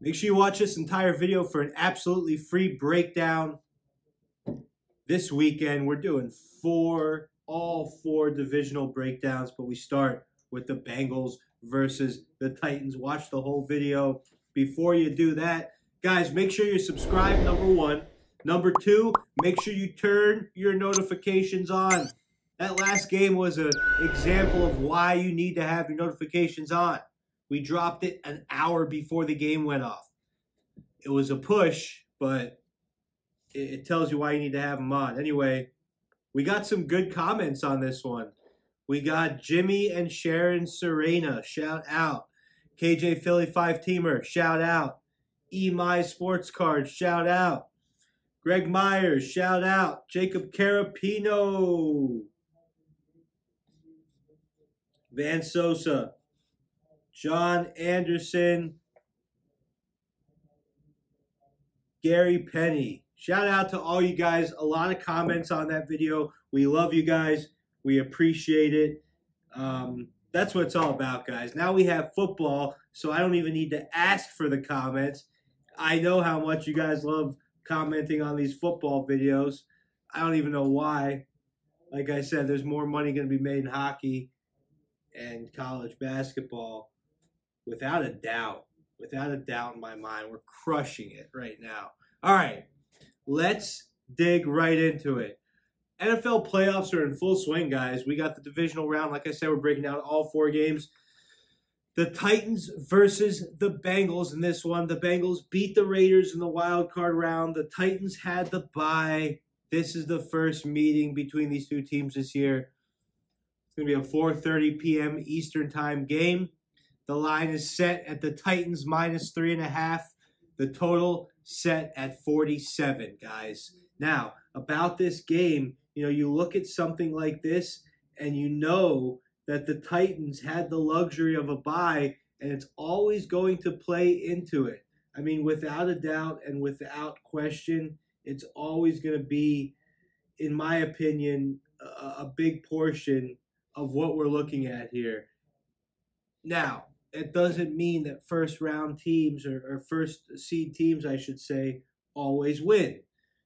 Make sure you watch this entire video for an absolutely free breakdown. This weekend, we're doing all four divisional breakdowns, but we start with the Bengals versus the Titans. Watch the whole video. Before you do that, guys, make sure you're subscribed, number one. Number two, make sure you turn your notifications on. That last game was an example of why you need to have your notifications on. We dropped it an hour before the game went off. It was a push, but it tells you why you need to have them on. Anyway, we got some good comments on this one. We got Jimmy and Sharon Serena, shout out. KJ Philly 5-teamer, shout out. My Sports Card, shout out. Greg Myers, shout out. Jacob Carapino. Van Sosa. John Anderson. Gary Penny. Shout out to all you guys. A lot of comments on that video. We love you guys. We appreciate it. That's what it's all about, guys. Now we have football, so I don't even need to ask for the comments. I know how much you guys love commenting on these football videos. I don't even know why. Like I said, there's more money going to be made in hockey and college basketball. Without a doubt. Without a doubt in my mind. We're crushing it right now. All right. Let's dig right into it. NFL playoffs are in full swing, guys. We got the divisional round. Like I said, we're breaking down all four games. The Titans versus the Bengals in this one. The Bengals beat the Raiders in the wild card round. The Titans had the bye. This is the first meeting between these two teams this year. It's going to be a 4:30 p.m. Eastern time game. The line is set at the Titans minus 3.5. The total set at 47, guys. Now, about this game, you look at something like this and you know that the Titans had the luxury of a bye, and it's always going to play into it. I mean, without a doubt and without question, it's always going to be, in my opinion, a big portion of what we're looking at here. Now, it doesn't mean that first-round teams or first-seed teams, I should say, always win.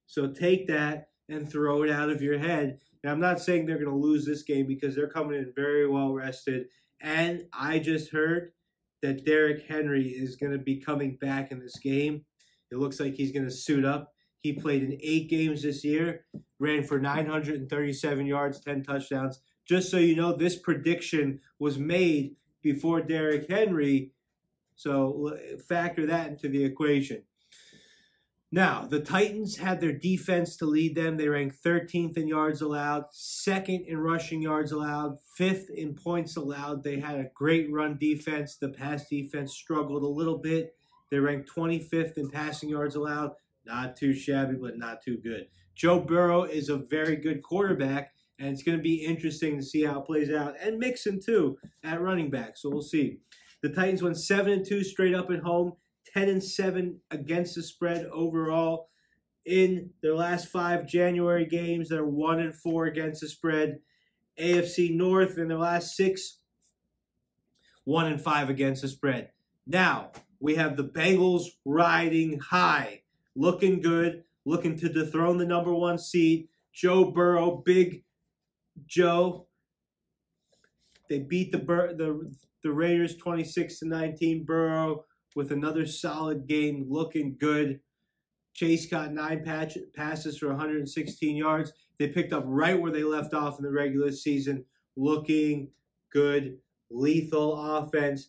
So take that and throw it out of your head. Now, I'm not saying they're going to lose this game because they're coming in very well rested. And I just heard that Derrick Henry is going to be coming back in this game. It looks like he's going to suit up. He played in 8 games this year, ran for 937 yards, 10 touchdowns. Just so you know, this prediction was made before Derrick Henry, so factor that into the equation. Now, the Titans had their defense to lead them. They ranked 13th in yards allowed, 2nd in rushing yards allowed, 5th in points allowed. They had a great run defense. The pass defense struggled a little bit. They ranked 25th in passing yards allowed. Not too shabby, but not too good. Joe Burrow is a very good quarterback, and it's going to be interesting to see how it plays out. And Mixon, too, at running back. So we'll see. The Titans went 7-2 straight up at home, 10-7 against the spread overall. In their last 5 January games, they're 1-4 against the spread. AFC North, in their last 6, 1-5 against the spread. Now, we have the Bengals riding high. Looking good. Looking to dethrone the number 1 seed. Joe Burrow, Big Joe. They beat the Raiders 26-19. Burrow with another solid game, looking good. Chase got 9 passes for 116 yards. They picked up right where they left off in the regular season. Looking good, lethal offense.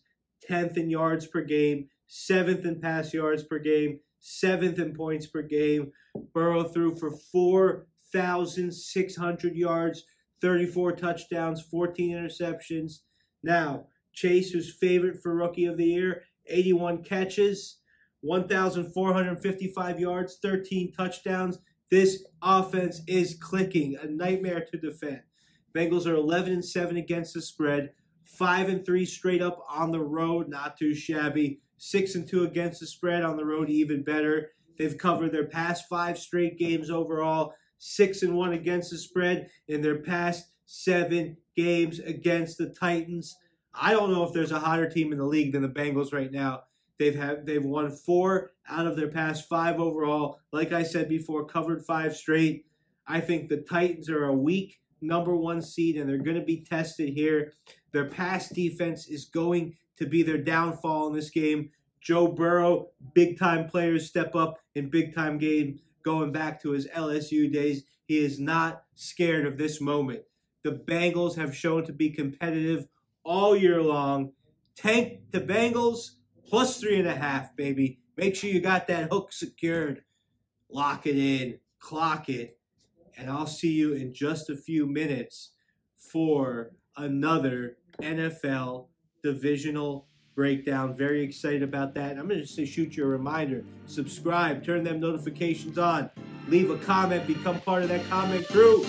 10th in yards per game, 7th in pass yards per game, 7th in points per game. Burrow threw for 4,600 yards, 34 touchdowns, 14 interceptions. Now, Chase, who's favorite for Rookie of the Year, 81 catches, 1,455 yards, 13 touchdowns. This offense is clicking, a nightmare to defend. Bengals are 11-7 against the spread, 5-3 straight up on the road, not too shabby. 6-2 against the spread on the road, even better. They've covered their past 5 straight games overall, 6-1 against the spread in their past 7 games against the Titans. I don't know if there's a hotter team in the league than the Bengals right now. They've won 4 out of their past 5 overall. Like I said before, covered 5 straight. I think the Titans are a weak #1 seed, and they're going to be tested here. Their pass defense is going to be their downfall in this game. Joe Burrow, big-time players step up in big-time games going back to his LSU days. He is not scared of this moment. The Bengals have shown to be competitive all year long. Tank the Bengals plus 3.5, baby. Make sure you got that hook secured. Lock it in. Clock it. And I'll see you in just a few minutes for another NFL divisional breakdown. Very excited about that. And I'm going to shoot you a reminder. Subscribe. Turn them notifications on. Leave a comment. Become part of that comment crew.